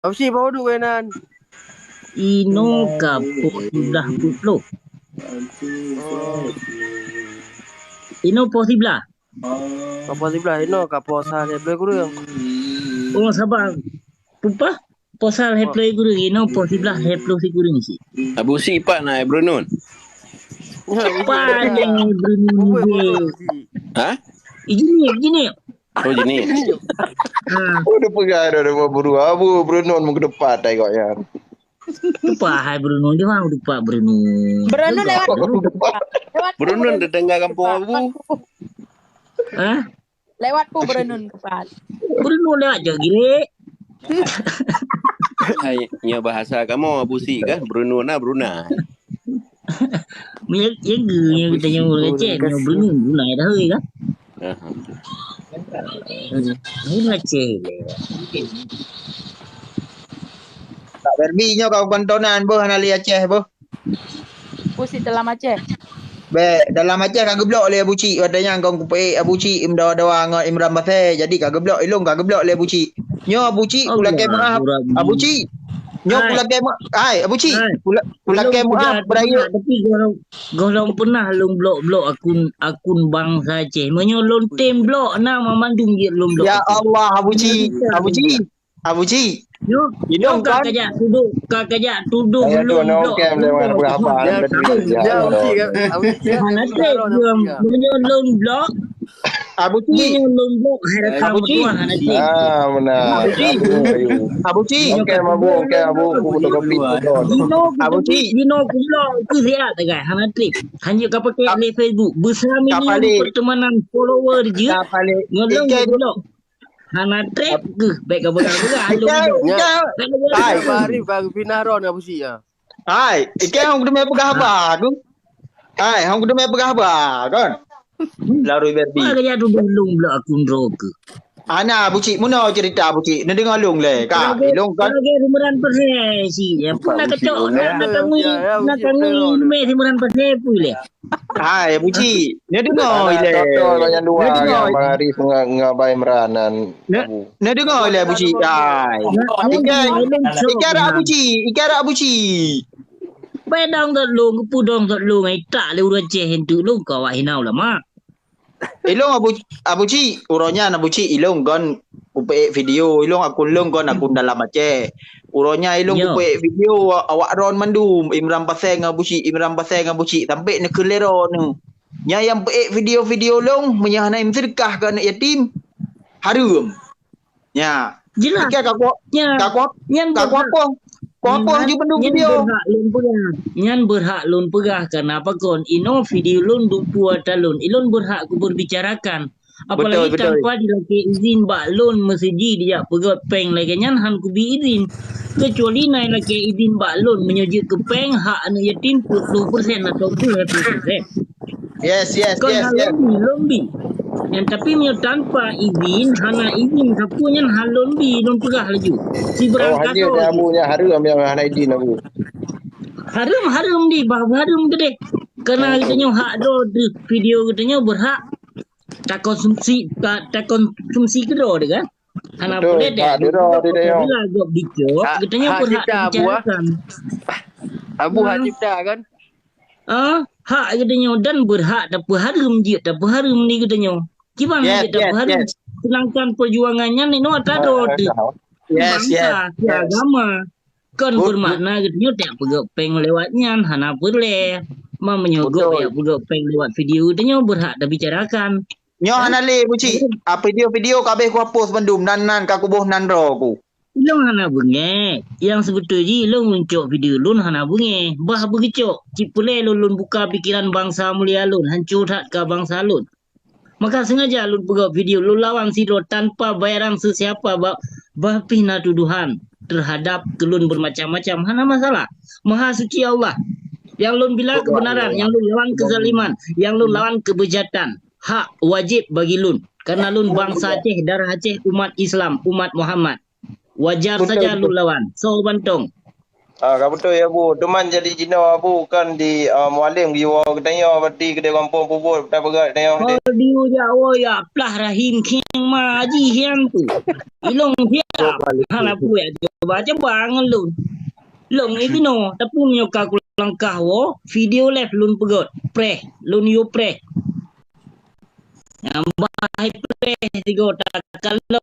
Apa sih bawa du kainan? Ino kapok sudah putlo. Oh, Ino possible. kapo sebelah ino kapo sahal play kurang. Oh sabar. Pupa. Posal Oh, heplay guru ino possible heplo si guru si. Abu si pak na Brunun. ya uji Pa dah. yang berani Buat je. bodoh uji. Ha? Ijini. Oh jenis. Ah, Udah pegang dah buru abu Bruno mau ke depan tengoknya. lupa hai Bruno dia mau lupa Bruno. Bruno lewat lewat Brunun dah dengar kampung Abu. Ah, lewat ku Bruno depan. Bruno lewat je gile. Hanya bahasa kamu Abu si kan Brunun na Bruna. Mia yang gue kita nyamul kecil, nyamul Bruno naik dah hei kan. Ini kecil. Tak berbinya kau kontonan boh anali Aceh boh. Pusi dalam Aceh. Be dalam Aceh kagak blok le Abu Cik katanya kau kupe Abu Cik imda ngot Imran Baseh jadi kagak blok ilung kagak blok le Abu Cik. Nyo Abu Cik kula ke maaf Abu Cik. Nyo kula ke ai Abu Cik kula ke maaf beraya. Tapi golong pernah long blok akun bangsa Aceh. Menyolong tem blok nama mandung je long blok. Ya Allah Abu Cik. Abu Cik. Yo, Hidung kan? kakak tuduh Saya tu long no blok. kem le mana berapa Ya uji kan. Uji Mana tem menyolong blok. Abu Cik. Menyolong blok harapan Abu Cik. bertuah anak cik. Benar. Abu Cik. Abu Cik. Okey Abu fotokopi. Abu Cik. Dino blok itu sihat guys. Anak cik. Hanya kau pakai di Facebook. Besar Kapal milion ni. pertemanan follower je. Tak balik. Ngolong Ikan blok. Anak trap ke baik kau pegang halung blok. Hai. Hari baru pinaron apa sih ya? Hai, ikan hang kudu pegah apa tu? Hai, hang kudu pegah apa kan? Lalu berbi. Apa kerja tuduh long blok akun roke. Ana Abu Cik, mana cerita Abu Cik? Nak dengar long le kak. Long kan. Kalau rumah persen sih. Yang pernah kecok nak tanggung email rumah persen pula. Hai Abu Cik, nak dengar le. Betul banyak dua Nak dengar. yang Bang Arif ngabai meranan. Nak dengar le Abu Cik. Hai. Ikan Abu Cik, ikan Abu Cik. Pedang tak long, pudong tak long. Ay tak le urang ceh hentu long kau wah hinau lah mak. Ilong Abu Cik, uronya Abu Cik ilong gon upe video, ilong akun long gon akun dalam Aceh. Uronya ilong Yo. upe video awak ron mandum Imran Paseng Abu Cik, Imran Paseng Abu Cik sampai nak kelero nu. Nya yang pe video-video long menyahana sedekah ke anak yatim. Harum. Ya. Jelas. Ikan kakak Nya. kakak Yang kakak apa? Kau apa je pendum video? berhak lun pegah. Nyan berhak lun pegah kenapa kon ino video lun dumpu atalun. Ilun berhak ku berbicarakan. Apalagi Betul. tanpa dilaki izin bak lun mesiji dia pegot peng lagi nyan han ku bi izin. Kecuali naik laki izin bak lun menyuji ke peng hak anak yatim 40% atau 20%. Yes. Kon halombi. Yang tapi menyo tanpa izin, hana izin sapunya halombi lun pegah laju. Si Oh berangkat hanya dia abunya harum yang Hanaidin abu. harum di bahawa harum gede karena katanya hak do di video katanya berhak tak konsumsi kedo de kan anak Betul, boleh deh hak dia dah, dia yang. bila job dicok katanya Hak berhak cipta, Bu, dibicarakan Abu hak cipta kan? hak katanya dan berhak dapat harum je dapat harum ni katanya gimana Yes, dia dapat harum sedangkan perjuangannya ni no tak do di Yes. bangsa di agama kan bermakna katanya tak pegak peng lewatnya hana boleh mau menyogok Betul. ya pegak peng lewat video katanya berhak dah bicarakan. Nyo hanale Abu Cik. Video kabeh ku hapus pendum nan ka kubuh nan ro ku. Ilong hana bunge. Yang sebetulnya ilong muncul video lun hana bunge. Bah begicok. Cipule lun buka pikiran bangsa mulia lun. Hancur hak ke bangsa lun. Maka sengaja lun pegak video lun lawan siro tanpa bayaran sesiapa bah pihna tuduhan terhadap kelun bermacam-macam. Hana masalah. Maha suci Allah. Yang lun bila kebenaran, yang lun lawan kezaliman, yang lun lawan kebejatan. Hak wajib bagi lun. Karena lun bangsa Aceh, darah Aceh, umat Islam, umat Muhammad. Wajar Betul, saja betul. lun lawan. So bantong. Kau betul ya bu. Teman jadi Cina bu kan di mualim giwa katanya berarti kedai kampung puput tak berat katanya. Kalau dia Jawa ya plah rahim keng maji hian tu. Ilong siap. Hala puya baca bangun lu. Long itu no, tapi nyo ka kulang kahwo video live lun pegot. Pre, lun yo pre. Bahai pre tigo tak kalau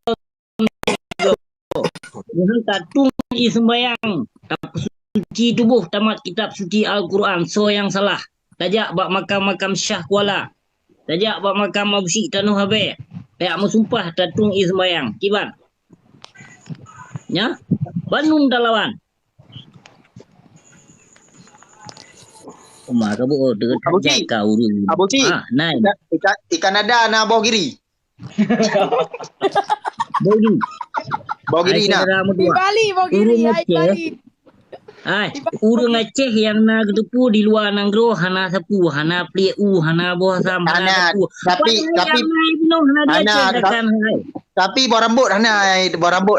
yang tatung sembayang suci tubuh tamat kitab suci Al-Quran so yang salah tajak bak makam-makam Syah Kuala tajak bak makam Abu Syik Tanuh Habe tak mau sumpah tatung sembayang kiban nya Bandung Dalawan Umar kabu dekat Abu Syik. kau urun Abu Syik. nai Ikan ada na bawah kiri. Bogi Bawah kiri na. Di Bali, mau gini, Urung ai Aceh. Bali. Urung Aceh yang na ketupu di luar nanggro hana sapu hana pliu hana bohasam Hana, sapu tapi no hana dia Hana, Aceh takkan hai tapi bawah rambut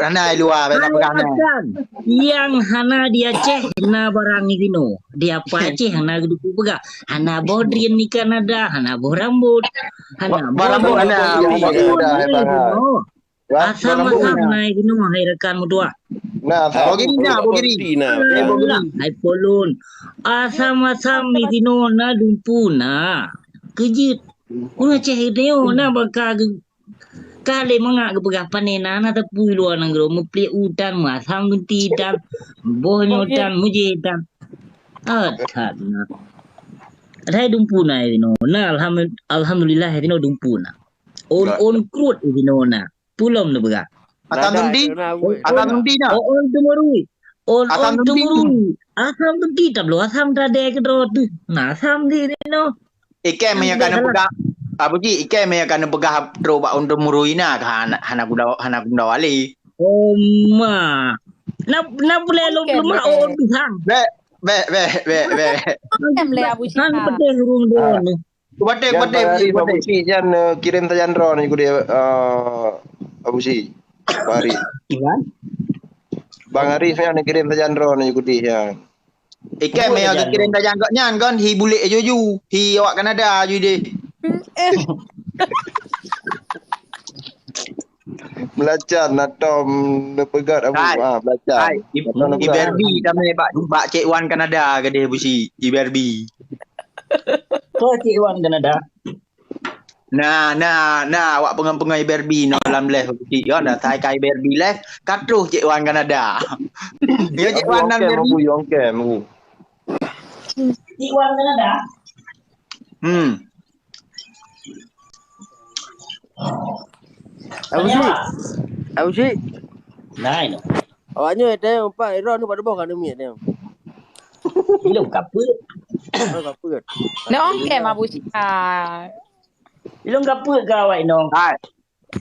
hanai luar nak pegang hanai. Bukan. Yang hana dia Aceh na barang ni no dia apa Aceh hana ketupu pegang hana bodrian ni Kanada hana boh rambut hana boh Barang rambut. hana, Asam-asam naik ni hai rekan mudua. Nah, Bogiri na, bogiri. Hai polun. Asam-asam ni tino na dumpu na. Kejit. Kuna ceh deo na baka kale manga ke pegah panena na tepu luar nanggro mepli udan masam genti dan bohnya udan muje dan. Atat na. Ada dumpu na tino. Na alhamdulillah tino dumpu na. On krut tino na. Pulom na bega. Atam tundi na. On tumurui. On Asam tundi. tumurui. Asam tundi tablo asam tade ke drot. Na asam di no. Ikan yang akan pegang. Abu Ji, ikan yang akan pegang terobak untuk muruina kan anak kuda wali. Ma. Na boleh lo belum on pisang. Be. Em le Abu Syik. Kan pedih urung don. Bade. Abu Syik jangan kirim tajandro ni dia Abu Syik. Hari. Iwan. Bang Arif yang kirim tajandro ni dia. Ikan yang akan kirim dah jangkak nyan kan hi bulik juju. Hi awak Kanada ju deh. Belajar natom pegat Abu. Belajar. Iberbi kami bak Cik Wan Kanada ke dia busi. Iberbi. Kau Cik Wan Kanada. Nah, awak pengang-pengang Iberbi no dalam les busi. Ya dah saya kai Iberbi les katruh Cik Wan Kanada. Ya Cik Wan dan Iberbi. Yongkem. Cik Wan Kanada. Abu Syik. Nai no. Awaknya ada empat era ni pada bawah kan demi dia. Belum kapur. Apa kan? Nak ongkem Abu Syik. Belum kapur ke awak no.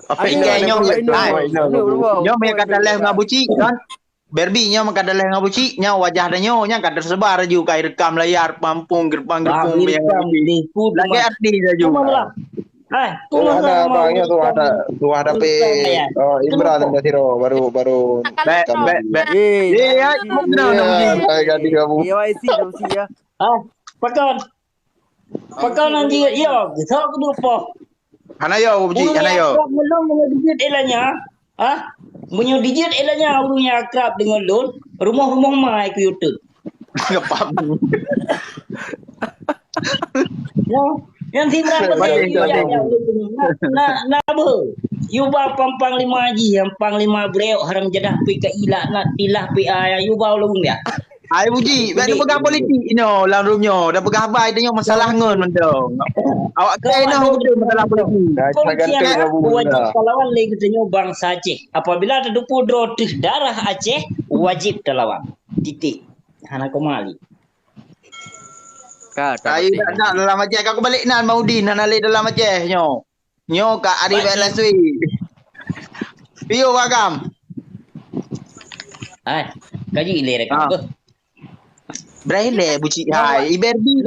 Apa ikan nyom yang kata les dengan buci kan. Berbi nyo makada leh ngabu ci nya wajah dah nyo nya kada tersebar ju kai rekam layar pampung gerbang yang lagi arti dah ju. Hai, Ada abangnya tu ada pe Imran yang tiro baru. Ya, Saya ganti kamu. KYC dah mesti ya. Pakan anjing ya, kita kudu po. Hanayo buci hanayo. Belum digit elanya. Munyo digit elanya urunya akrab dengan lon, rumah-rumah mai ku YouTube. Ngepap. Ya, yang timran na bo. Yuba pampang lima haji, yang panglima breok haram jadah pi ka ila nak tilah pi ayah yuba ulung dia. Ai buji, dak pegang politik ino dalam rumnyo, dak pegang abai dah masalah ngon mendong. Awak kena betul masalah politik. Wajib lawan lagi katanya bangsa Aceh. Apabila ada pudro darah Aceh, wajib lawan. Titik. Hana kemali. Ayu nak dalam Aceh kau balik nan Maudin nan alik dalam Aceh nyo. Nyo ka Arif Laswi. Piyo bagam. Kaji ile rekam. Braille buci hai Iberbi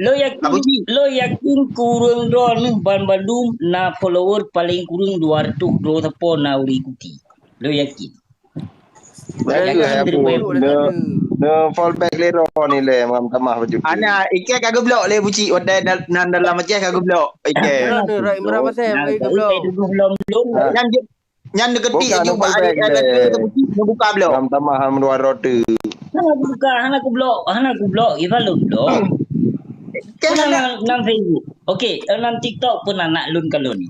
Lo yakin kurang drone ban Bandung na follower paling kurang 200 draw tepo na uri ikuti. Lo yakin. Jaga Abu. No fall back later on ni le ngam tamah baju. Ana ikan kagak blok le buci wadai nan dalam macam kagak blok. Ikan. Rai Imran pasal bagi ke blok. Nyan deketik Bukan, je bukan, ada bukan. buci buka blok. Ngam tamah ham dua rota. Hana aku blok, Ivan lu blok. Pernah nan Facebook. Okey, nan TikTok pun anak lun kalau ni.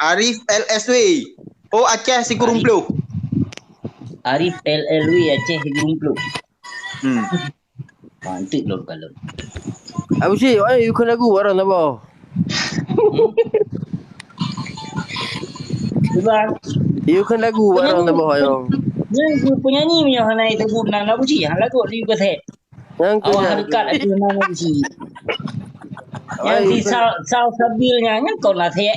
Arif LSW. Oh Aceh si kurumplu. Arif LLW Aceh Gumplu. Hmm. Mantap lun kalau. Abu Cik, you kan lagu barang tak apa? Sebab You kan lagu barang tak apa yang. yang penyanyi punya hana itu guna lagu sih, lagu di kota. Yang tu Awak dekat itu nama sih. Yang si Sal Sabilnya kan kau nak saya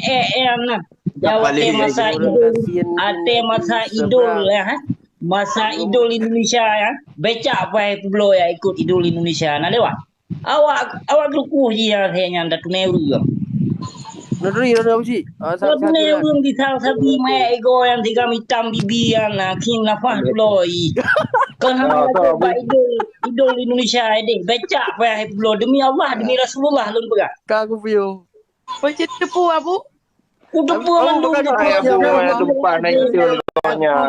nah. Jawab masa idol, ada masa idol ya. Masa idol Indonesia ya. Becak apa pulau ya ikut idol Indonesia. Nah lewat. Awak kelukuh je ya saya nyanda tunai juga. Nuri dah Abu Cik. Kau tunai yang di Sal Sabil mai ego yang tiga hitam bibi yang king nafah puloi. Kau hanya idol Indonesia deh. Becak apa pulau demi Allah demi Rasulullah lun pegah. Kau view. Macam tepu Abu. Udah puan mandung Tumpah naik itu nya.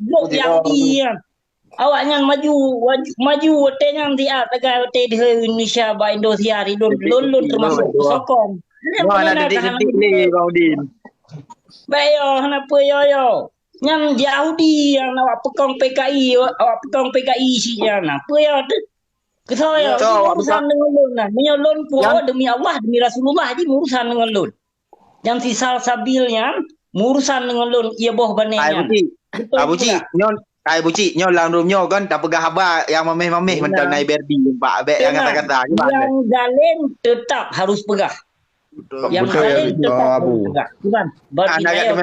blok Yahudi ya. Awaknya maju hotelnya di atas hotel di Indonesia ba Indonesia lon termasuk sokong. Wah ada detik ni Bang Udin. Bayo kenapa yo. Yang Yahudi yang awak pekong PKI sih ya. Apa ya tu? Kesaya urusan dengan lon nah. Menyolon puan demi Allah demi Rasulullah je urusan dengan lon. Yang si Sal Sabilnya urusan dengan lon ia boh banenya. Abu Cik, nyon lang room nyo kan tak pegah haba yang mameh-mameh mental naik berdi pak abek yang kata-kata yang dalem tetap harus pegah. Yang dalem tetap harus pegah. Cuman bagi saya